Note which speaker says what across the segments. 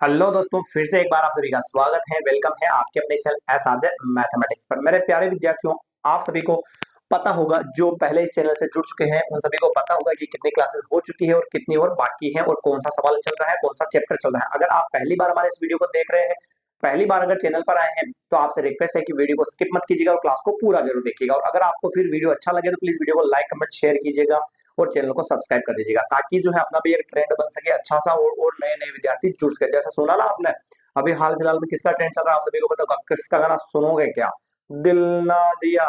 Speaker 1: Hello दोस्तों, फिर से एक बार आप सभी का स्वागत है। वेलकम है आपके अपने channel S R J mathematics पर। मेरे प्यारे विद्यार्थियों, आप सभी को पता होगा, जो पहले इस चैनल से जुड़ चुके हैं उन सभी को पता होगा कि कितनी क्लासेस हो चुकी है और कितनी और बाकी है और कौन सा सवाल चल रहा है, कौन सा चैप्टर चल रहा है। अगर आप पहली बार हमारे इस वीडियो को देख रहे हैं, पहली बार अगर चैनल पर आए हैं, तो आपसे रिक्वेस्ट है कि वीडियो को स्किप मत कीजिएगा और क्लास को पूरा जरूर देखिएगा। और अगर आपको फिर वीडियो अच्छा लगे तो प्लीज वीडियो को लाइक कमेंट शेयर कीजिएगा और चैनल को सब्सक्राइब कर दीजिएगा, ताकि जो है अपना भी एक ट्रेंड बन सके अच्छा सा और नए नए विद्यार्थी जुड़ सके। जैसा सुना ना आपने, अभी हाल फिलहाल में किसका ट्रेंड चल रहा है, आप सभी को पता होगा। किसका गाना सुनोगे क्या? दिल ना दिया,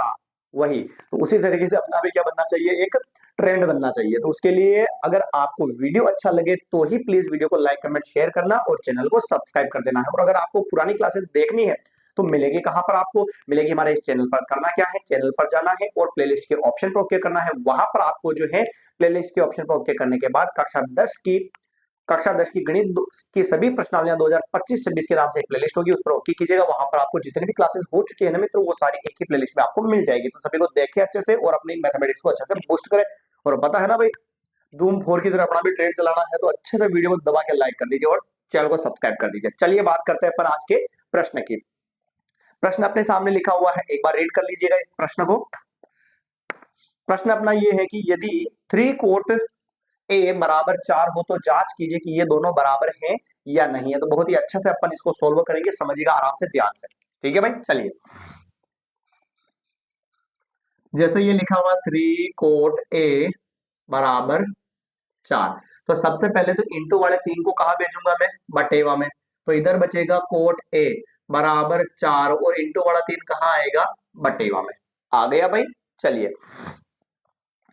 Speaker 1: वही। तो उसी तरीके से अपना भी क्या बनना चाहिए, एक ट्रेंड बनना चाहिए। तो उसके लिए अगर आपको वीडियो अच्छा लगे तो ही प्लीज वीडियो को लाइक कमेंट शेयर करना और चैनल को सब्सक्राइब कर देना है। और अगर आपको पुरानी क्लासेस देखनी है तो मिलेगी कहां पर? आपको मिलेगी हमारे इस चैनल पर। करना क्या है, चैनल पर जाना है और प्लेलिस्ट के ऑप्शन पर ओके करना है। वहां पर आपको जो है प्लेलिस्ट के ऑप्शन पर ओके करने के बाद कक्षा 10 की गणित की सभी प्रश्नावलियां 2025-26 के नाम से एक प्लेलिस्ट होगी, उस पर ओके कीजिएगा। वहां पर आपको जितनी भी क्लासेस हो चुकी है ना मित्रों, वो सारी एक ही प्लेलिस्ट में आपको मिल जाएगी। तो सभी को देखे अच्छे से और अपनी मैथमेटिक्स को अच्छे से बूस्ट करें। और पता है ना भाई, धूम फोर की तरह अपना भी ट्रेड चलाना है, तो अच्छे से वीडियो को दबा के लाइक कर दीजिए और चैनल को सब्सक्राइब कर दीजिए। चलिए बात करते हैं अपन आज के प्रश्न की। प्रश्न अपने सामने लिखा हुआ है, एक बार रीड कर लीजिएगा इस प्रश्न को। प्रश्न अपना ये है कि यदि 3 कोट ए बराबर 4 हो तो जांच कीजिए कि ये दोनों बराबर हैं या नहीं है। तो बहुत ही अच्छे से अपन इसको सोल्व करेंगे, समझिएगा आराम से ध्यान से। ठीक है भाई, चलिए। जैसे ये लिखा हुआ 3 कोट ए बराबर 4, तो सबसे पहले तो इंटू वाले 3 को कहा भेजूंगा मैं? बटेवा में। तो इधर बचेगा कोट ए बराबर 4 और इंटू वाला 3 कहाँ आएगा? बटेवा में। आ गया भाई, चलिए।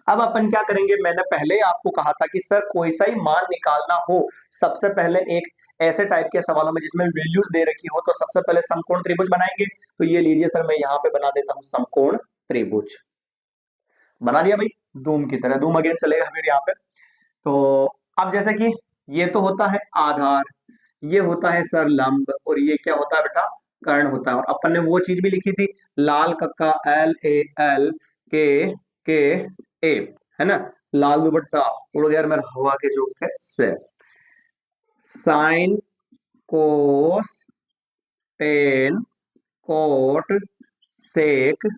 Speaker 1: अब अपन क्या करेंगे, मैंने पहले आपको कहा था कि सर कोई सा ही मान निकालना हो, सबसे पहले एक ऐसे टाइप के सवालों में जिसमें वैल्यूज दे रखी हो, तो सबसे पहले समकोण त्रिभुज बनाएंगे। तो ये लीजिए सर, मैं यहाँ पे बना देता हूँ समकोण त्रिभुज। बना दिया भाई, धूम की तरह। धूम अगेन चलेगा फिर यहाँ पे। तो अब जैसे कि ये तो होता है आधार, ये होता है सर लंब, और ये क्या होता है बेटा? कर्ण होता है। और अपन ने वो चीज भी लिखी थी, लाल कक्का LAL के ए, है ना? लाल दुपट्टा उड़ गया मेरा हवा के झोंके से। साइन, कोस, टेन, कोट, सेक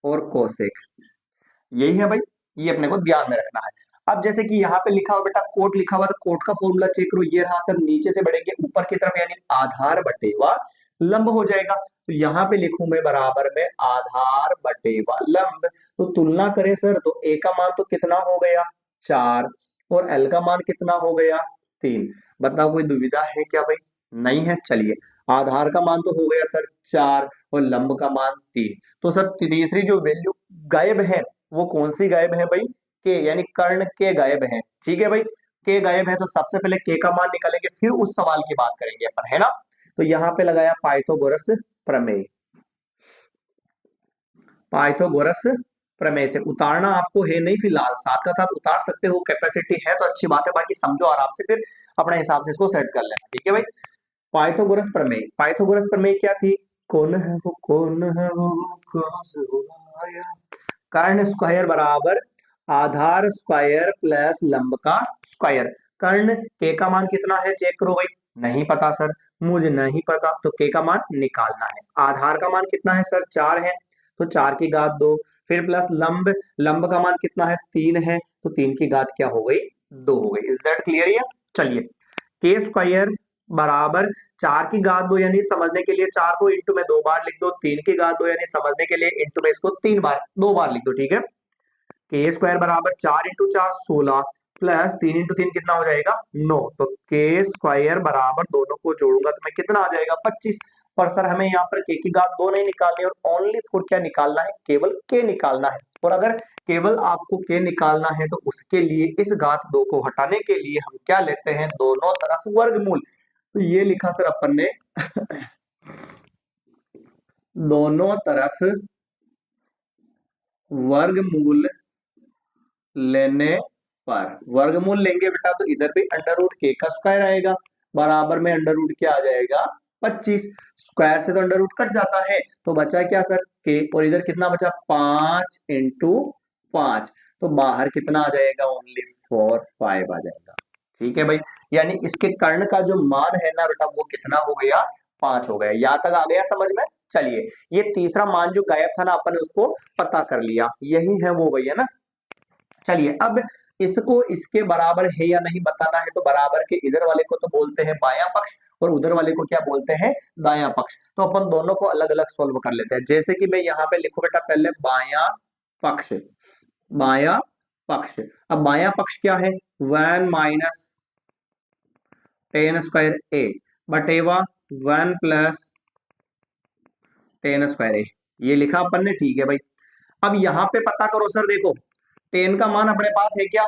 Speaker 1: और कोसेक, यही है भाई। ये अपने को ध्यान में रखना है। अब जैसे कि यहाँ पे लिखा हुआ बेटा कोट लिखा हुआ, तो कोट का फॉर्मूला चेक करो। ये रहा सर, नीचे से बढ़ेंगे ऊपर की तरफ, यानी आधार बटेवा लंब हो जाएगा। तो यहाँ पे लिखूं मैं बराबर में आधार बटेवा लंब। तो तुलना करें सर, तो ए का मान तो कितना हो गया? 4, और एल का मान कितना हो गया? 3। बताओ कोई दुविधा है क्या भाई? नहीं है। चलिए, आधार का मान तो हो गया सर 4 और लंब का मान 3। तो सर तीसरी जो वैल्यू गायब है, वो कौन सी गायब है भाई? के, यानी कर्ण के गायब है। ठीक है भाई, के गायब है, तो सबसे पहले के का मान निकालेंगे, फिर उस सवाल की बात करेंगे अपन, है ना? तो यहाँ पे लगाया पाइथागोरस प्रमेय। पाइथागोरस प्रमेय से उतारना आपको है नहीं फिलहाल, साथ का साथ उतार सकते हो, कैपेसिटी है तो अच्छी बात है, बाकी समझो आराम से, फिर अपने हिसाब से इसको सेट कर लेना। ठीक है भाई। पाइथागोरस प्रमेय, पाइथागोरस प्रमेय क्या थी? कौन है वो, कौन है वो, कहाँ से हो आया? कर्ण स्क्वायर बराबर आधार स्क्वायर प्लस लंब का स्क्वायर। कर्ण के का मान कितना है चेक करो भाई। नहीं पता सर, मुझे नहीं पता, तो के का मान निकालना है। आधार का मान कितना है सर? 4 है, तो 4 की घात 2, फिर प्लस लंब, लंब का मान कितना है? 3 है, तो 3 की घात क्या हो गई? 2 हो गई। Is that clear? है, चलिए। के स्क्वायर बराबर 4 की घात 2, यानी समझने के लिए 4 को इंटू में 2 बार लिख दो, 3 की घात 2 यानी समझने के लिए इंटू में इसको 3 बार 2 बार लिख दो। ठीक है। के स्क्वायर बराबर 4 इंटू 4 16 प्लस 3 इंटू 3 कितना हो जाएगा? 9। तो के स्क्वायर बराबर दोनों को जोड़ूंगा तो मैं कितना आ जाएगा? 25। पर सर हमें यहाँ पर के की घात 2 नहीं निकालनी और ओनली फॉर क्या निकालना है? केवल के निकालना है। और अगर केवल आपको के निकालना है तो उसके लिए इस घात 2 को हटाने के लिए हम क्या लेते हैं? दोनों तरफ वर्गमूल। तो ये लिखा सर अपन ने दोनों तरफ वर्गमूल लेने पर, वर्गमूल लेंगे बेटा तो इधर भी अंडर रूट के का स्क्वायर आएगा, बराबर में अंडर रूट क्या आ जाएगा? 25। स्क्वायर से तो अंडर रूट कट जाता है, तो बचा क्या सर? के, और इधर कितना बचा? 5 इंटू 5। तो बाहर कितना आ जाएगा? ओनली 4 5 आ जाएगा। ठीक है भाई, यानी इसके कर्ण का जो मान है ना बेटा वो कितना हो गया, 5 हो गया। यहां तक आ गया समझ में। चलिए, ये तीसरा मान जो गायब था ना अपन ने उसको पता कर लिया, यही है वो भैया ना। चलिए, अब इसको इसके बराबर है या नहीं बताना है, तो बराबर के इधर वाले को तो बोलते हैं बायां पक्ष और उधर वाले को क्या बोलते हैं, दायां पक्ष। तो अपन दोनों को अलग अलग सोल्व कर लेते हैं। जैसे कि मैं यहाँ पे लिखूं बेटा पहले बायां पक्ष, बायां पक्ष। अब बायां पक्ष क्या है, 1 माइनस टेन स्क्वायर ए बटेवा 1 प्लस टेन स्क्वायर ए, ये लिखा अपन ने, ठीक है भाई। अब यहाँ पे पता करो सर, देखो टेन का मान अपने पास है क्या,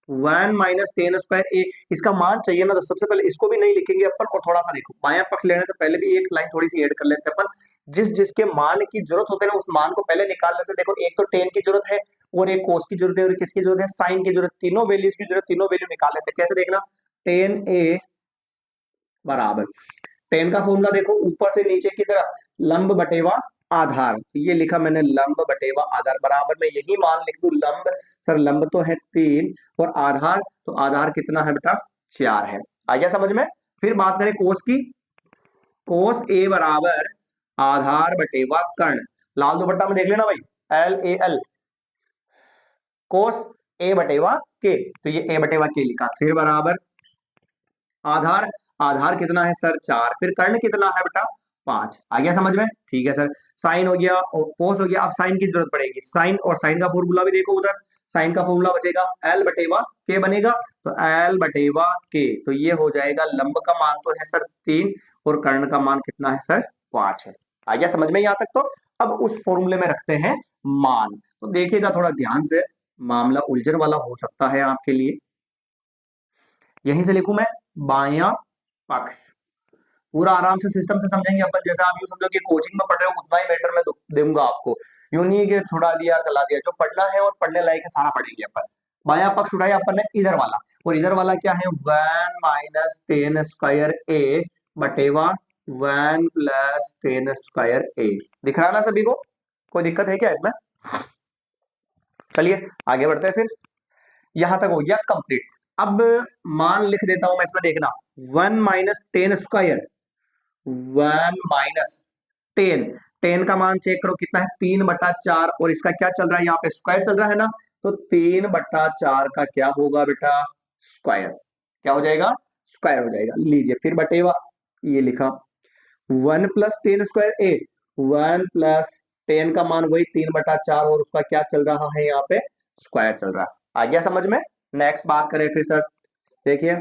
Speaker 1: 1 माइनस टेन स्क्वायर ए, इसका मान चाहिए ना, तो सबसे पहले इसको भी नहीं लिखेंगे अपन, और थोड़ा सा देखो बायां पक्ष लेने से पहले भी एक लाइन थोड़ी सी ऐड कर लेते हैं अपन। जिस जिसके मान की जरूरत होते है ना उस मान को पहले निकाल लेते हैं। देखो, एक तो टेन की जरूरत है, और एक कोस की जरूरत है, और किसकी जरूरत है, साइन की जरूरत, तीनों वैल्यूज की जरूरत, तीनों वैल्यू निकाल लेते हैं। कैसे देखना, टेन ए बराबर, टेन का फॉर्मूला देखो ऊपर से नीचे की तरफ, लंब बटेवा आधार, ये लिखा मैंने लंब बटेवा आधार, बराबर में यही मान लिख दूं लंब, सर लंब तो है 3 और आधार, तो आधार कितना है बेटा, 4 है। आ गया समझ में। फिर बात करें कोस की, कोस ए बराबर आधार बटेवा कर्ण, लाल दुपट्टा में देख लेना भाई, एल ए एल, कोस ए बटेवा के, तो ये ए बटेवा के लिखा, फिर बराबर आधार, आधार कितना है सर 4, फिर कर्ण कितना है बेटा 5। आ गया समझ में, ठीक है सर। साइन हो गया और कोस हो गया, अब साइन की जरूरत पड़ेगी, साइन, और साइन का फॉर्मूला भी देखो उधर, साइन का फॉर्मूला बचेगा एल बटेवा के बनेगा, तो एल बटेवा के, तो ये हो जाएगा लंब का मान तो है सर 3 और कर्ण का मान कितना है सर 5 है। आ गया समझ में यहाँ तक। तो अब उस फॉर्मूले में रखते हैं मान, तो देखिएगा थोड़ा ध्यान से, मामला उलझन वाला हो सकता है आपके लिए। यहीं से लिखूं मैं बायां पक्ष, पूरा आराम से सिस्टम से समझेंगे अपन। जैसे आप यूं समझो कि कोचिंग में पढ़ रहे हो, उतना ही मैटर में दूंगा आपको, यूं नहीं कि छुड़ा दिया चला दिया, जो पढ़ना है और पढ़ने लायक है सारा पढ़ेंगे अपन। बायां पक्ष उठाया अपन ने इधर वाला, और इधर वाला क्या है, 1 माइनस टेन स्क्वायर ए बटेवा 1 प्लस टेन स्क्वायर ए, दिख रहा है ना सभी को, कोई दिक्कत है क्या इसमें। चलिए आगे बढ़ते हैं, फिर यहां तक हो गया कंप्लीट। अब मान लिख देता हूं मैं इसमें, देखना 1 minus ten square, 1 minus ten, ten का मान चेक करो कितना है, 3/4, और इसका क्या चल रहा है यहाँ पे, स्क्वायर चल रहा है ना, तो 3/4 का क्या होगा बेटा, स्क्वायर, क्या हो जाएगा, स्क्वायर हो जाएगा। लीजिए फिर बटेवा, ये लिखा 1 प्लस टेन स्क्वायर ए, 1 प्लस टेन का मान वही 3/4, और उसका क्या चल रहा है यहाँ पे, स्क्वायर चल रहा है। आ गया समझ में। नेक्स्ट बात करें फिर सर, देखिए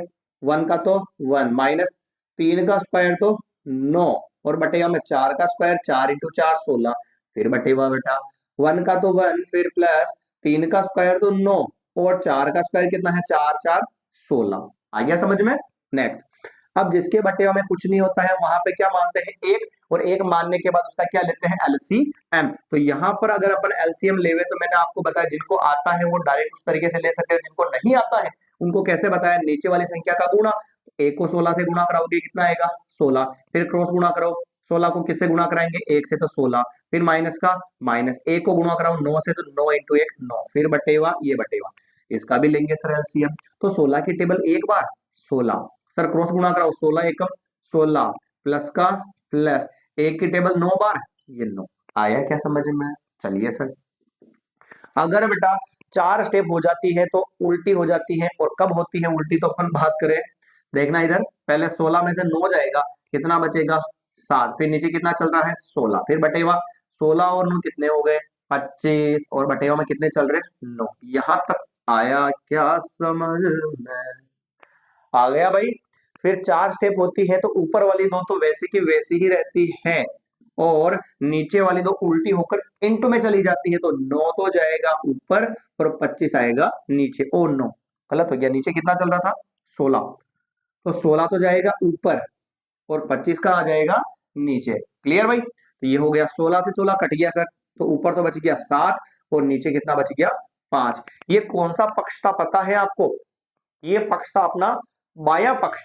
Speaker 1: 1 का तो 1 माइनस 3 का स्क्वायर तो 9, और बटेगा में 4 का स्क्वायर, 4 इंटू 4 16, फिर बटेगा बेटा 1 का तो 1, फिर प्लस 3 का स्क्वायर तो 9, और 4 का स्क्वायर कितना है, 4 4 16। आ गया समझ में। नेक्स्ट, अब जिसके बटेवा में कुछ नहीं होता है वहां पे क्या मानते हैं, एक, और एक मानने के बाद उसका क्या लेते हैं, एलसीएम। तो यहाँ पर अगर अपन एलसीएम लेवे, तो मैंने आपको बताया जिनको आता है वो डायरेक्ट उस तरीके से ले सकते हैं, जिनको नहीं आता है उनको कैसे बताया, नीचे वाली संख्या का गुणा, एक को 16 से गुणा कराओगे कितना आएगा 16, फिर क्रॉस गुणा करो, 16 को किससे गुणा कराएंगे, 1 से, तो 16, फिर माइनस का माइनस, 1 को गुणा कराओ 9 से, तो 9 इंटू 1 9, फिर बटेवा, ये बटेवा, इसका भी लेंगे सर एलसीएम। तो 16 की टेबल एक बार 16, सर क्रॉस गुणा कराओ, 16 एकम 16, प्लस का प्लस, एक की टेबल 9 बार, ये 9। आया क्या समझ में। चलिए सर, अगर बेटा 4 स्टेप हो जाती है तो उल्टी हो जाती है, और कब होती है उल्टी, तो अपन बात करें, देखना इधर, पहले 16 में से 9 जाएगा, कितना बचेगा 7, फिर नीचे कितना चल रहा है 16, फिर बटेवा 16 और 9 कितने हो गए 25, और बटेवा में कितने चल रहे 9। यहां तक आया क्या समझ में, आ गया भाई। फिर 4 स्टेप होती है तो ऊपर वाली 2 तो वैसी की वैसी ही रहती है, और नीचे वाली 2 उल्टी होकर इनटू में चली जाती है, तो 9 तो जाएगा ऊपर और 25 आएगा नीचे। ओ 9 गलत हो गया, नीचे कितना चल रहा था 16, तो 16 तो जाएगा ऊपर और 25 का आ जाएगा नीचे। क्लियर भाई। तो ये हो गया 16 से 16 कट गया सर, तो ऊपर तो बच गया 7 और नीचे कितना बच गया 5। ये कौन सा पक्ष था पता है आपको, ये पक्ष था अपना बायां पक्ष।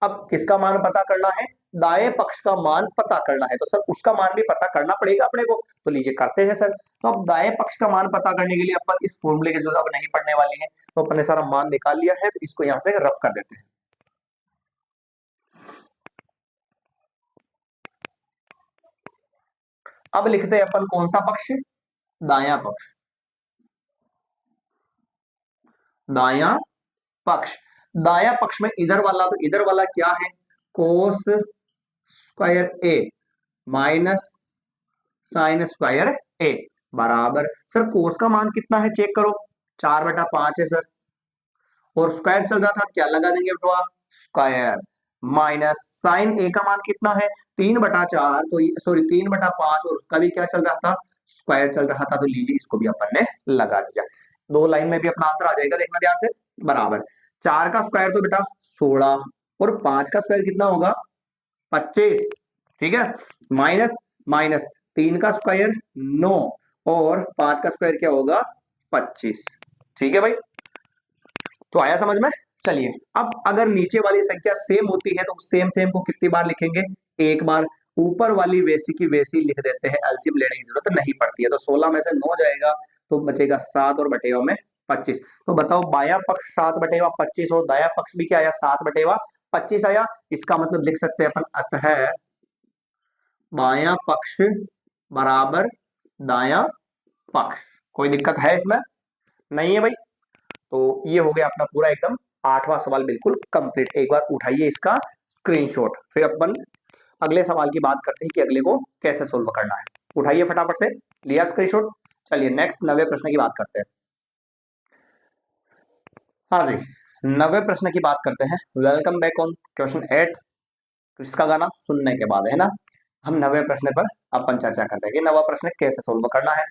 Speaker 1: अब किसका मान पता करना है, दाएं पक्ष का मान पता करना है, तो सर उसका मान भी पता करना पड़ेगा अपने को। तो लीजिए करते हैं सर। तो अब दाएं पक्ष का मान पता करने के लिए अपन इस फॉर्मूले की जो अब नहीं पढ़ने वाली है, तो अपन ने सारा मान निकाल लिया है, तो इसको यहाँ से रफ कर देते हैं। अब लिखते हैं अपन कौन सा पक्ष, दायां पक्ष, दायां पक्ष। दायां पक्ष में इधर वाला, तो इधर वाला क्या है, कोस स्क्वायर ए माइनस साइन स्क्वायर ए बराबर, सर कोस का मान कितना है चेक करो, 4/5 है सर, और स्क्वायर चल रहा था क्या लगा देंगे बेटा, स्क्वायर, माइनस साइन ए का मान कितना है 3/4, तो सॉरी 3/5, और उसका भी क्या चल रहा था, स्क्वायर चल रहा था, तो लीजिए इसको भी अपन ने लगा दिया। दो लाइन में भी अपना आंसर आ जाएगा, देखना ध्यान से, बराबर 4 का स्क्वायर तो बेटा 16, और 5 का स्क्वायर कितना होगा 25, ठीक है, माइनस माइनस 3 का स्क्वायर 9, और 5 का स्क्वायर क्या होगा 25, ठीक है भाई, तो आया समझ में। चलिए अब अगर नीचे वाली संख्या सेम होती है तो सेम सेम को कितनी बार लिखेंगे, एक बार, ऊपर वाली वैसी की वैसी लिख देते हैं, एलसीएम लेने की जरूरत नहीं पड़ती है, तो 16 में से 9 जाएगा तो बचेगा 7 और बटेवा में 25, तो बताओ बायां पक्ष 7/25 और दायां पक्ष भी क्या आया 7/25 आया, इसका मतलब लिख सकते हैं अपन, अतः बायां पक्ष बराबर दायां पक्ष, कोई दिक्कत है इसमें, नहीं है भाई। तो ये हो गया अपना पूरा एकदम 8वां सवाल बिल्कुल कंप्लीट, एक बार उठाइए इसका स्क्रीनशॉट, फिर अपन अगले सवाल की बात करते हैं कि अगले को कैसे सोल्व करना है, उठाइए फटाफट से, लिया स्क्रीनशॉट। चलिए नेक्स्ट 90 प्रश्न की बात करते हैं। हाँ जी 90 प्रश्न की बात करते हैं, वेलकम बैक ऑन क्वेश्चन 8, इसका गाना सुनने के बाद है ना, हम 90 प्रश्न पर अपन चर्चा करते हैं कि 90 प्रश्न कैसे सोल्व करना है।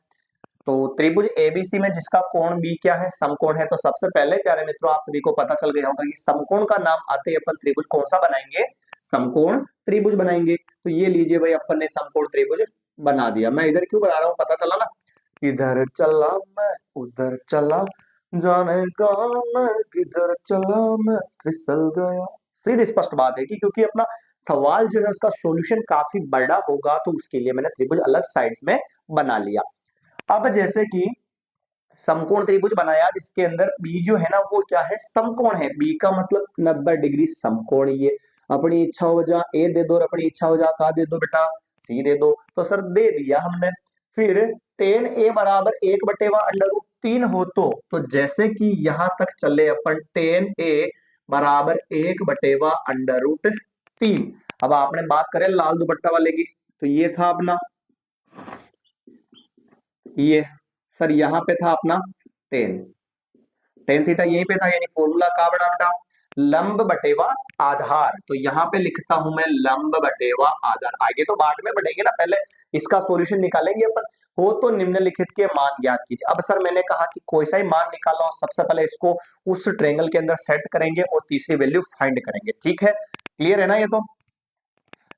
Speaker 1: तो त्रिभुज एबीसी में जिसका कोण बी क्या है, समकोण है, तो सबसे पहले प्यारे मित्रों आप सभी को पता चल गया होगा कि समकोण का नाम आते ही अपन त्रिभुज कौन सा बनाएंगे, समकोण त्रिभुज बनाएंगे। तो ये लीजिए भाई अपन ने समकोण त्रिभुज बना दिया, मैं इधर क्यों बना रहा हूँ पता चला ना, इधर चला मैं उधर चला, जाने का मैं किधर चला मैं फिसल गया। सीधी स्पष्ट बात है कि क्योंकि अपना सवाल जो है उसका सॉल्यूशन काफी बड़ा होगा, तो उसके लिए मैंने त्रिभुज अलग साइड्स में बना लिया। अब जैसे कि समकोण त्रिभुज बनाया जिसके अंदर बी जो है ना वो क्या है, समकोण है, बी का मतलब 90 डिग्री समकोण, ये अपनी इच्छा हो जा ए दे दो और अपनी इच्छा हो जा का दे दो बेटा, सी दे दो, तो सर दे दिया हमने। फिर tan a बराबर 1/√3 हो, तो जैसे कि यहां तक चले अपन tan a बराबर 1/√3। अब आपने बात करें लाल दुपट्टा वाले की, तो ये था अपना, ये सर यहाँ पे था अपना टेन थीटा यहीं पे था, यानी फॉर्मूला का बना बेटा लंब बटेवा आधार, तो यहाँ पे लिखता हूं मैं लंब बटेवा आधार, आगे तो बाद में बढ़ेंगे ना, पहले इसका सॉल्यूशन निकालेंगे अपन, हो तो निम्नलिखित के मान ज्ञात कीजिए। अब सर मैंने कहा कि कोई सा ही मान निकालो, सबसे पहले इसको उस ट्रायंगल के अंदर सेट करेंगे और तीसरी वैल्यू फाइंड करेंगे, ठीक है, क्लियर है ना। ये तो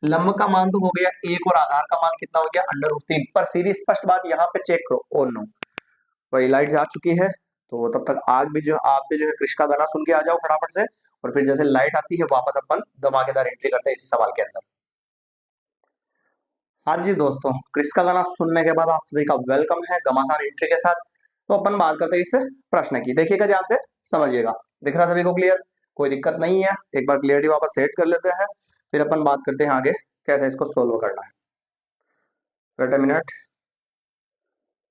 Speaker 1: लंब का मान तो हो गया एक और आधार का मान कितना हो गया √3, पर सीधी स्पष्ट बात यहाँ पे चेक करो, ओ नो वही लाइट जा चुकी है, तो तब तक आग भी जो आप भी जो है कृष का गाना सुन के आ जाओ फटाफट से, और फिर जैसे लाइट आती है वापस अपन धमाकेदार एंट्री करते हैं इसी सवाल के अंदर। हाँ जी दोस्तों, क्रिस का गाना सुनने के बाद आप सभी का वेलकम है घमासान एंट्री के साथ। तो अपन बात करते हैं इस प्रश्न की, देखिएगा ध्यान से समझिएगा, दिख रहा सभी को क्लियर, कोई दिक्कत नहीं है, एक बार क्लियरिटी वापस सेट कर लेते हैं, फिर अपन बात करते हैं आगे कैसे इसको सोल्व करना है। वेट अ मिनट,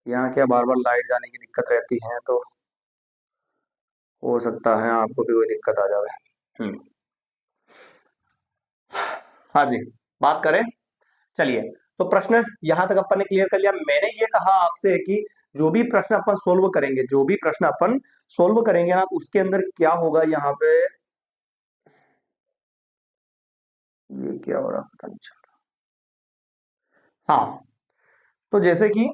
Speaker 1: यहाँ क्या बार बार लाइट जाने की दिक्कत रहती है, तो हो सकता है आपको भी कोई दिक्कत आ जाए। हाँ जी बात करें, चलिए तो प्रश्न यहां तक अपन ने क्लियर कर लिया। मैंने ये कहा आपसे कि जो भी प्रश्न अपन सोल्व करेंगे, जो भी प्रश्न अपन सोल्व करेंगे ना, उसके अंदर क्या होगा, यहाँ पे ये क्या हो रहा पता नहीं चल रहा। हाँ तो जैसे कि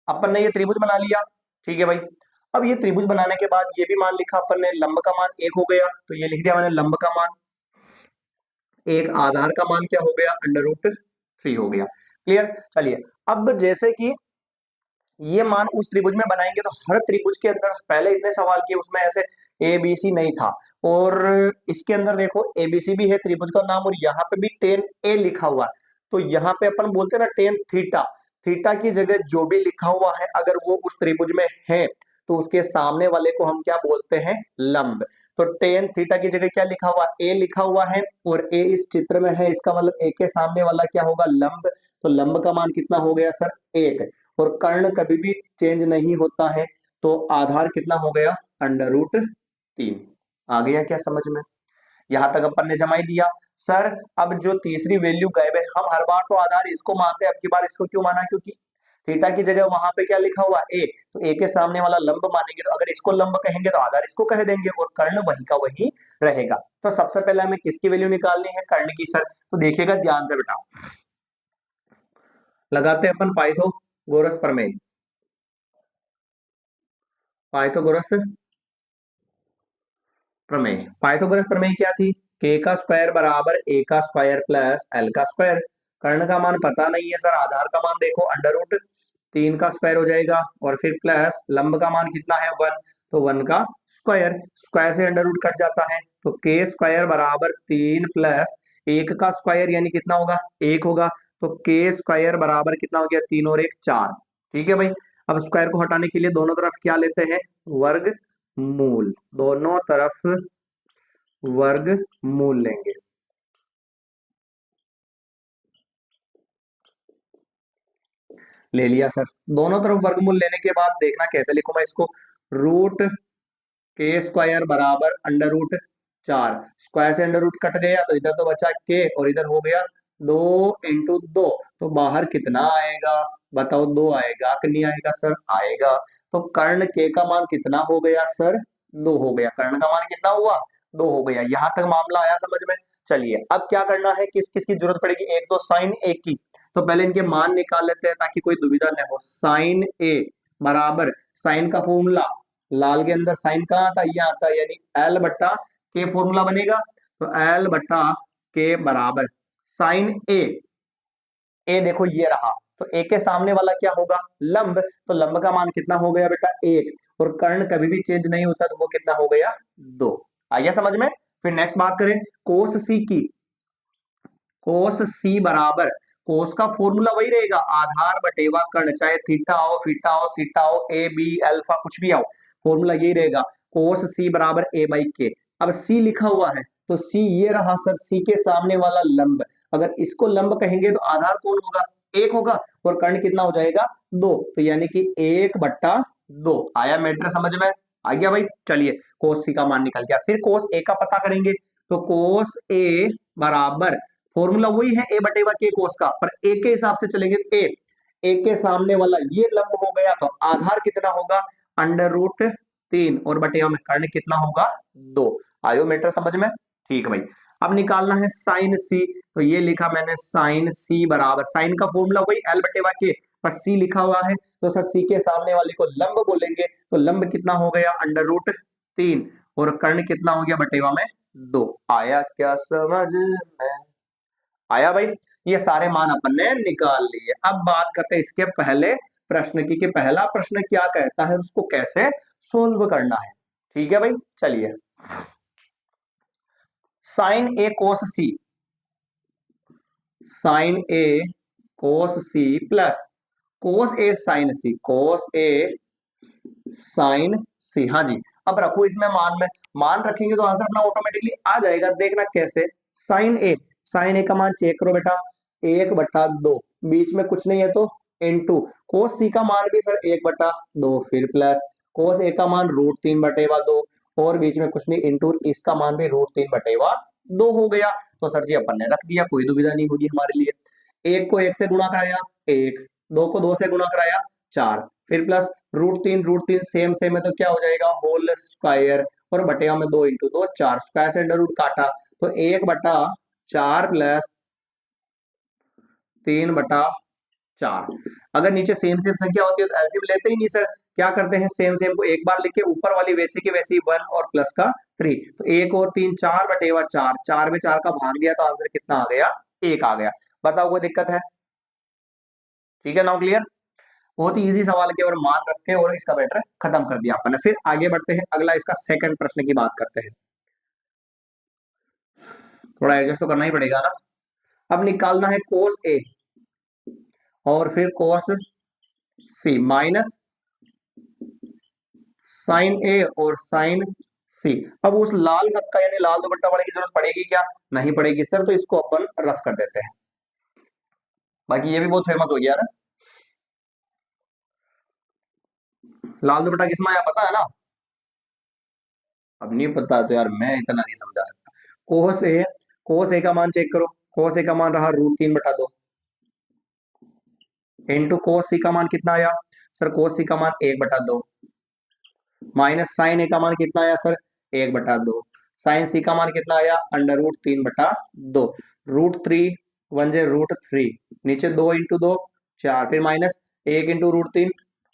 Speaker 1: अपन ने ये त्रिभुज बना लिया, ठीक है भाई, अब ये त्रिभुज बनाने के बाद ये भी मान लिखा अपन ने, लंब का मान 1 हो गया, तो ये लिख दिया मैंने लंब का मान, एक आधार का मान क्या हो गया √3 हो गया, क्लियर। चलिए अब जैसे कि ये मान उस त्रिभुज में बनाएंगे, तो हर त्रिभुज के अंदर पहले इतने सवाल किए उसमें ऐसे ए बी सी नहीं था, और इसके अंदर देखो एबीसी भी है त्रिभुज का नाम, और यहाँ पे भी tan a लिखा हुआ है, तो यहाँ पे अपन बोलते हैं ना tan थीटा, थीटा की जगह जो भी लिखा हुआ है अगर वो उस त्रिभुज में है तो उसके सामने वाले को हम क्या बोलते हैं, लंब। तो टेन थीटा की जगह क्या लिखा हुआ, ए लिखा हुआ है, और ए इस चित्र में है, इसका मतलब ए के सामने वाला क्या होगा, लंब। तो लंब का मान कितना हो गया सर, 1। और कर्ण कभी भी चेंज नहीं होता है, तो आधार कितना हो गया, √3। आ गया क्या समझ में? यहां तक अपन ने जमा ही दिया। सर अब जो तीसरी वैल्यू गायब है, हम हर बार तो आधार इसको मानते हैं, अब की बार इसको क्यों माना, क्योंकि थीटा की जगह वहां पे क्या लिखा हुआ, ए, तो ए के सामने वाला लंब मानेंगे, तो अगर इसको लंब कहेंगे तो आधार इसको कह देंगे, और कर्ण वही का वही रहेगा। तो सबसे पहले हमें किसकी वैल्यू निकालनी है, कर्ण की सर। तो देखिएगा ध्यान से बेटा, लगाते हैं अपन पाइथागोरस प्रमेय। पाइथागोरस प्रमेय, पाइथागोरस प्रमेय क्या थी, के का स्क्वायर बराबर ए का स्क्वायर प्लस एल का स्क्वायर। कर्ण का मान पता नहीं है सर, आधार का मान देखो, √3 का स्क्वायर हो जाएगा, और फिर प्लस लंब का मान कितना है, 1, तो 1 का स्क्वायर, स्क्वायर से अंडर रूट कट जाता है, तो के स्क्वायर बराबर 3 प्लस 1 का स्क्वायर यानी कितना होगा, 1 होगा। तो के स्क्वायर बराबर कितना हो गया, 3 और 1 4। ठीक है भाई, अब स्क्वायर को हटाने के लिए दोनों तरफ क्या लेते हैं, वर्ग मूल, दोनों तरफ वर्ग मूल लेंगे। ले लिया सर, दोनों तरफ वर्गमूल लेने के बाद देखना कैसे लिखूं मैं इसको, रूट के स्क्वायर बराबर √4, स्क्वायर से अंडर रूट कट गया, तो इधर तो बचा के, और इधर हो गया 2 × 2, तो बाहर कितना आएगा, बताओ, 2 आएगा कि नहीं आएगा सर, आएगा। तो कर्ण के का मान कितना हो गया सर, 2 हो गया, कर्ण का मान कितना हुआ, 2 हो गया। यहां तक मामला आया समझ में? चलिए अब क्या करना है, किस किस की जरूरत पड़ेगी, एक तो साइन ए की, तो पहले इनके मान निकाल लेते हैं ताकि कोई दुविधा न हो। साइन ए बराबर, साइन का फॉर्मूला, लाल के अंदर साइन कहाँ आता है, ये आता है, यानी एल बट्टा के फॉर्मूला बनेगा, तो एल बट्टा के बराबर साइन ए, ए देखो ये रहा, तो ए के सामने वाला क्या होगा, लंब, तो लंब का मान कितना हो गया बेटा, 1, और कर्ण कभी भी चेंज नहीं होता, तो वो कितना हो गया, 2। आ गया समझ में? फिर नेक्स्ट बात करें कोस सी की, कोस सी बराबर, कोस का फॉर्मूला वही रहेगा, आधार बटेवा कर्ण, चाहे थीटा हो, फीटा हो, सीटा हो, ए बी अल्फा कुछ भी आओ, फॉर्मूला यही रहेगा, कोस सी बराबर A/K। अब सी लिखा हुआ है, तो सी ये रहा सर, सी के सामने वाला लंब, अगर इसको लंब कहेंगे तो आधार कौन होगा, 1 होगा, और कर्ण कितना हो जाएगा, 2, तो यानी कि 1/2। आया मैटर समझ में? आ गया भाई। चलिए कोस सी का मान निकल गया, फिर कोस ए का पता करेंगे, तो कोस ए बराबर, फॉर्मूला वही है A/K कोस का, पर ए के हिसाब से चलेंगे, ए के सामने वाला ये लंब हो गया, तो आधार कितना होगा, √3, और बटेवा में कर्ण कितना होगा, 2। आयो मैटर समझ में? ठीक भाई। अब निकालना है साइन सी, तो ये लिखा मैंने साइन सी बराबर, साइन का फॉर्मूला वही L/K, पर सी लिखा हुआ है, तो सर सी के सामने वाले को लंब बोलेंगे, तो लंब कितना हो गया, √3, और कर्ण कितना हो गया, बटेवा में 2। आया क्या समझ में? आया भाई। ये सारे मान अपन ने निकाल लिए। अब बात करते हैं इसके पहले प्रश्न की, कि पहला प्रश्न क्या कहता है, उसको कैसे सोल्व करना है। ठीक है भाई, चलिए साइन ए कोस सी, साइन ए कोस सी प्लस कोस ए साइन सी, कोस ए साइन सी, हाँ जी। अब रखो इसमें मान में, मान रखेंगे तो आंसर अपना ऑटोमेटिकली आ जाएगा, देखना कैसे। साइन ए, साइन ए का मान चेक करो बेटा, 1/2, बीच में कुछ नहीं है तो इनटू, कोस सी का मान भी सर 1/2, फिर प्लस कोस ए का मान √3/2, और बीच में कुछ नहीं, इंटू इसका मान भी √3/2 हो गया। तो सर जी अपन ने रख दिया, कोई दुविधा नहीं होगी हमारे लिए। 1 को 1 से गुणा कराया 1, 2 को 2 से गुणा कराया 4, फिर प्लस √3 सेम सेम है, तो क्या हो जाएगा, होल स्क्वायर, और बटेगा में 2 × 2 4, स्क्वायर से अंडर रूट काटा, तो 1/4 प्लस 3/4। अगर नीचे सेम सेम संख्या होती है तो एलसीएम लेते ही नहीं सर, क्या करते हैं, सेम सेम को एक बार लिख के ऊपर वाली वैसी की वैसी 1 और प्लस का 3, तो 1 और 3 4/4, 4 में 4 का भाग दिया, तो आंसर कितना आ गया, 1 आ गया। बताओ कोई दिक्कत है? ठीक है, नाउ क्लियर। बहुत ही इजी सवाल के, और मान रखते हैं, और इसका मैटर खत्म कर दिया आपने। फिर आगे बढ़ते हैं, अगला इसका सेकंड प्रश्न की बात करते हैं। थोड़ा एडजस्ट तो करना ही पड़ेगा ना। अब निकालना है कोस ए और फिर कोस सी माइनस साइन ए और साइन सी। अब उस लाल कक्का यानी लाल दुपट्टा वाले की जरूरत पड़ेगी क्या? नहीं पड़ेगी सर, तो इसको अपन रफ कर देते हैं। बाकी ये भी बहुत फेमस हो गया ना, लाल दुपट्टा किसमें आया पता है ना? अब नहीं पता तो यार मैं इतना नहीं समझा सकता। कोस ए, कोस ए का मान चेक करो। कोस ए का मान रहा √3/2 इंटू कोस सी का मान कितना आया सर? कोस सी का मान 1/2 माइनस साइन ए का मान कितना आया सर? 1/2। साइन सी का मान कितना आया? √3/2। √3 वन जे √3, नीचे 2 × 2 4, फिर माइनस 1 ×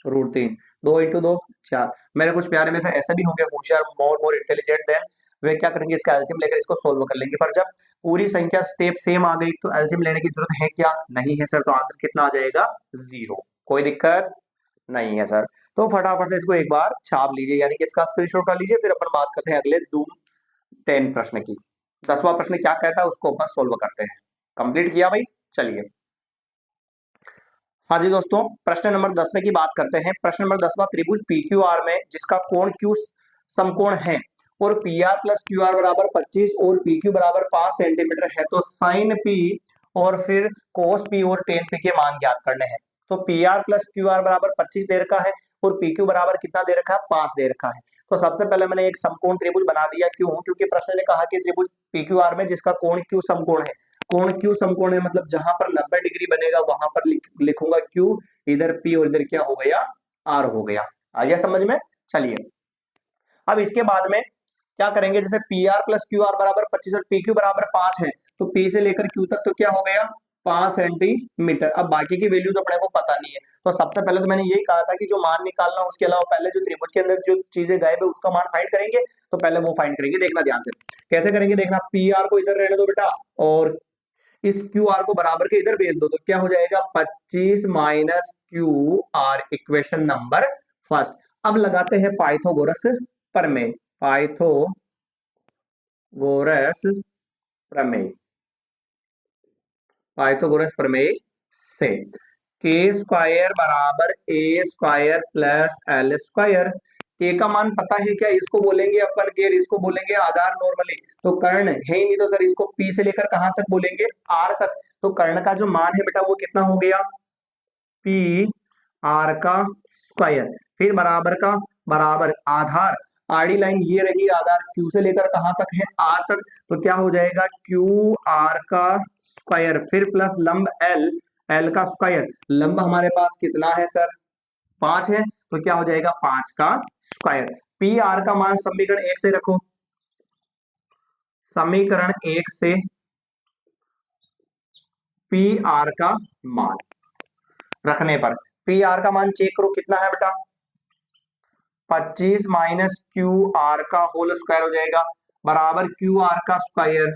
Speaker 1: √3, 2 × 2 4। मेरे कुछ प्यारे में था ऐसे भी होंगे होशियार, मोर इंटेलिजेंट देन, वे क्या करेंगे इसका एलसीएम लेकर इसको सोल्व कर लेंगे। पर जब पूरी संख्या स्टेप सेम आ गई तो एलसीएम लेने की जरूरत है क्या? नहीं है सर, तो आंसर कितना आ जाएगा? 0। कोई दिक्कत नहीं है सर। तो फटाफट से इसको एक बार छाप लीजिए, यानी कि इसका स्क्रीनशॉट कर लीजिए। फिर अपन बात करते हैं अगले धूम 10 प्रश्न की। 10वां प्रश्न क्या कहता है उसको अपन सोल्व करते हैं। कंप्लीट किया भाई? चलिए। हाँ जी दोस्तों, प्रश्न नंबर 10वें की बात करते हैं। प्रश्न नंबर 10वां, त्रिभुज PQR में जिसका कोण Q समकोण है और PR प्लस QR बराबर 25 और PQ बराबर 5 सेंटीमीटर है, तो साइन P और फिर कोस P और टेन P के मान ज्ञात करने हैं। तो PR प्लस QR बराबर 25 दे रखा है और PQ बराबर कितना दे रखा है? 5 दे रखा है। तो सबसे पहले मैंने एक समकोण त्रिभुज बना दिया। क्यों? क्योंकि प्रश्न ने कहा कि त्रिभुज PQR में जिसका कोण Q समकोण है। कोण Q समकोण है मतलब जहां पर 90 डिग्री बनेगा वहां पर लिखूंगा Q, इधर P और इधर क्या हो गया? R हो गया। आ गया समझ में? चलिए, अब इसके बाद में क्या करेंगे, जैसे PR प्लस QR बराबर 25 और PQ बराबर 5 है, तो P से लेकर Q तक तो क्या हो गया? 5 सेंटीमीटर। अब बाकी की वैल्यूज अपने को पता नहीं है, तो सबसे पहले तो मैंने यही कहा था कि जो मान निकालना उसके अलावा पहले जो त्रिभुज के अंदर जो चीजें गायब है उसका मान फाइंड करेंगे। तो पहले वो फाइंड करेंगे, देखना ध्यान से कैसे करेंगे। देखना, PR को इधर रहने दो बेटा और इस QR को बराबर के इधर भेज दो, तो क्या हो जाएगा? 25 minus QR, equation number first. अब लगाते हैं पाइथागोरस प्रमेय। पाइथागोरस प्रमेय, पाइथागोरस प्रमेय से k² बराबर A² प्लस L²। k का मान पता है क्या? इसको बोलेंगे अपन गेर, इसको बोलेंगे आधार नॉर्मली। तो कर्ण है ही नहीं, तो सर इसको P से लेकर कहां तक बोलेंगे? R तक। तो कर्ण का जो मान है बेटा वो कितना हो गया? PR²। फिर बराबर का बराबर आधार, आड़ी लाइन ये रही आधार, Q से लेकर कहां तक है? R तक। तो क्या हो जाएगा? QR², फिर प्लस लंब L का स्क्वायर। लंब हमारे पास कितना है सर? 5 है, तो क्या हो जाएगा? 5 का स्क्वायर। PR का मान समीकरण 1 से रखो, समीकरण 1 से PR का मान रखने पर PR का मान चेक करो कितना है बेटा? 25 माइनस QR का होल स्क्वायर हो जाएगा बराबर QR का स्क्वायर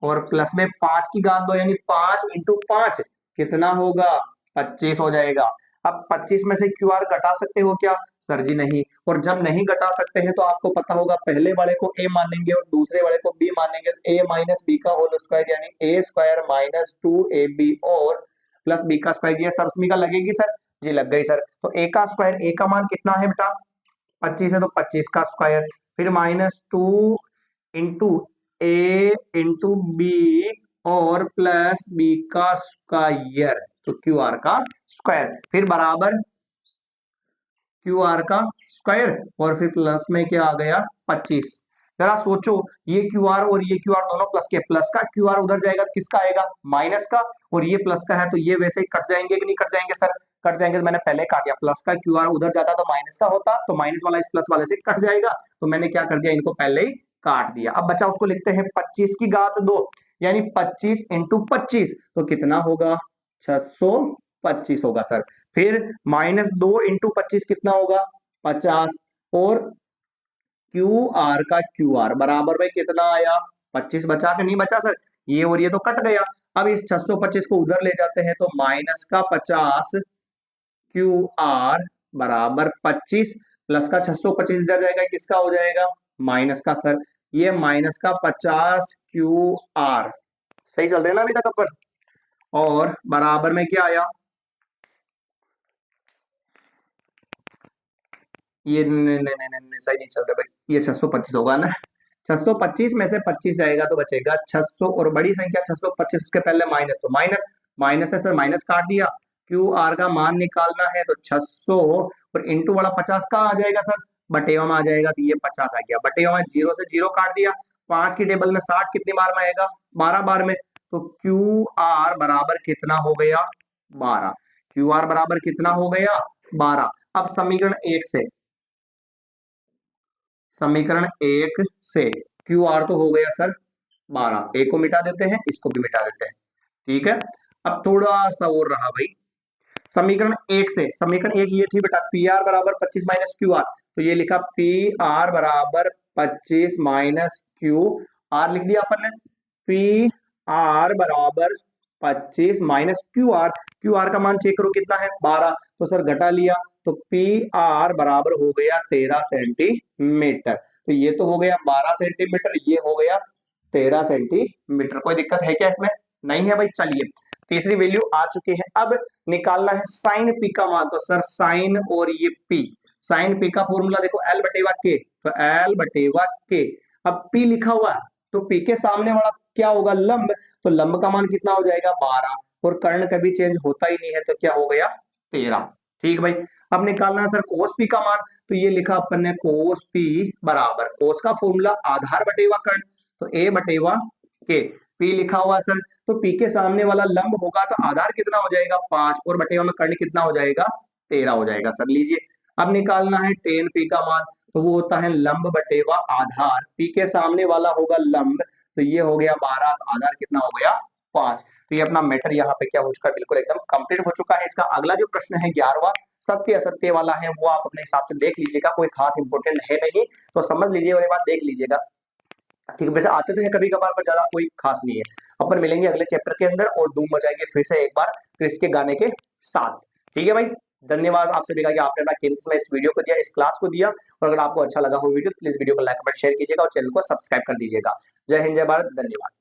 Speaker 1: और प्लस में 5 की घात 2 यानी 5 × 5 कितना होगा? 25 हो जाएगा। अब 25 में से QR घटा सकते हो क्या? सर जी नहीं। और जब नहीं घटा सकते हैं तो आपको पता होगा पहले वाले को A मानेंगे और दूसरे वाले को B मानेंगे। A माइनस B का होल स्क्वायर यानी A² माइनस 2AB और प्लस B का स्क्वायर। ये सब का लगेगी सर जी? लग गई सर। तो A का स्क्वायर, A का मान कितना है बेटा? 25 है, तो 25 का स्क्वायर, फिर minus 2 into A into B और प्लस B का स्क्वायर, तो QR का स्क्वायर, फिर बराबर QR का स्क्वायर और फिर प्लस में क्या आ गया? 25। जरा सोचो, ये QR और ये QR दोनों प्लस के, प्लस का QR उधर जाएगा तो किसका आएगा? माइनस का। और ये प्लस का है तो ये वैसे ही कट जाएंगे कि नहीं कट जाएंगे सर? कट जाएंगे। तो मैंने पहले काट दिया, प्लस का QR उधर जाता तो माइनस का होता, तो माइनस वाला इस प्लस वाले से कट जाएगा। तो मैंने क्या कर दिया, इनको पहले ही काट दिया। अब बचा उसको लिखते हैं 25 की घात 2 यानी 25 × 25, तो कितना होगा? 625 होगा सर। फिर माइनस 2 × 25 कितना होगा? 50 और QR का QR बराबर में कितना आया? 25 बचा के नहीं बचा सर? ये और ये तो कट गया। अब इस 625 को उधर ले जाते हैं तो माइनस का 50 QR बराबर 25 प्लस का 625 इधर जाएगा, किसका हो जाएगा? माइनस का सर। ये माइनस का 50 QR सही चल रहे हैं ना अभी तक अपन? और बराबर में क्या आया? ये सही नहीं चल रहा भाई, ये 625 होगा ना। 625 में से 25 जाएगा तो बचेगा 600, और बड़ी संख्या 625, उसके पहले माइनस, तो माइनस माइनस है सर, माइनस काट दिया। क्यू आर का मान निकालना है तो 600 और इंटू वाला 50 का आ जाएगा सर, बटेवा में आ जाएगा, तो ये 50 आ गया। बटेवा में जीरो से जीरो काट दिया, 5 की टेबल में 60 कितनी बार में आएगा, 12 बार में। तो क्यू आर बराबर कितना हो गया, 12। क्यू आर बराबर कितना हो गया, 12। अब समीकरण एक से, समीकरण एक से क्यू आर तो हो गया सर 12, एक को मिटा देते हैं, इसको भी मिटा देते हैं, ठीक है। अब थोड़ा सा और रहा भाई, समीकरण एक से, समीकरण एक ये थी बेटा, पी आर बराबर 25 माइनस क्यू आर, तो ये लिखा पी आर बराबर 25 माइनस क्यू आर, लिख दिया अपन ने। पी आर बराबर 25 minus Q R, Q R का मान चेक करो कितना है, 12, तो सर घटा लिया, तो पी आर बराबर हो गया 13 सेंटीमीटर। तो ये तो हो गया 12 सेंटीमीटर, ये हो गया 13 सेंटीमीटर। कोई दिक्कत है क्या इसमें, नहीं है भाई। चलिए तीसरी वैल्यू आ चुकी है, अब निकालना है साइन पी का मान। तो सर साइन और ये पी, साइन पी का फॉर्मूला देखो एल बटेवा के, तो एल बटेवा के। अब पी लिखा हुआ है तो पी के सामने वाला क्या होगा, लंब, तो लंब का मान कितना हो जाएगा 12, और कर्ण कभी चेंज होता ही नहीं है, तो क्या हो गया 13। ठीक भाई। अब निकालना है सर कोस पी का मान, तो ये लिखा अपन ने कोस पी बराबर, कोस का फॉर्मूला आधार बटेवा कर्ण, तो ए बटेवा के। पी लिखा हुआ सर, तो पी के सामने वाला लंब होगा तो आधार कितना हो जाएगा 5, और बटेवा में कर्ण कितना हो जाएगा 13 हो जाएगा सर। लीजिए अब निकालना है टेन पी का मान, तो वो होता है लंब बटेवा आधार, पी के सामने वाला होगा लंब, तो ये हो गया 12, तो आधार कितना हो गया 5। तो ये अपना मैटर यहाँ पे क्या हो चुका है, बिल्कुल एकदम कंप्लीट हो चुका है। इसका अगला जो प्रश्न है 11वां सत्य असत्य वाला है, वो आप अपने हिसाब से देख लीजिएगा, कोई खास इंपोर्टेंट है नहीं, तो समझ लीजिए और एक बार देख लीजिएगा। ठीक है, वैसे आते तो है कभी कभार, पर ज्यादा कोई खास नहीं है। अपन मिलेंगे अगले चैप्टर के अंदर और धूम मचाएंगे फिर से एक बार क्रिस के गाने के साथ। ठीक है भाई, धन्यवाद आप सभी का कि आपने अपना कीमती समय इस वीडियो को दिया, इस क्लास को दिया, और अगर आपको अच्छा लगा हो वीडियो, प्लीज वीडियो को लाइक कमेंट शेयर कीजिएगा और चैनल को सब्सक्राइब कर दीजिएगा। जय हिंद, जय भारत, धन्यवाद।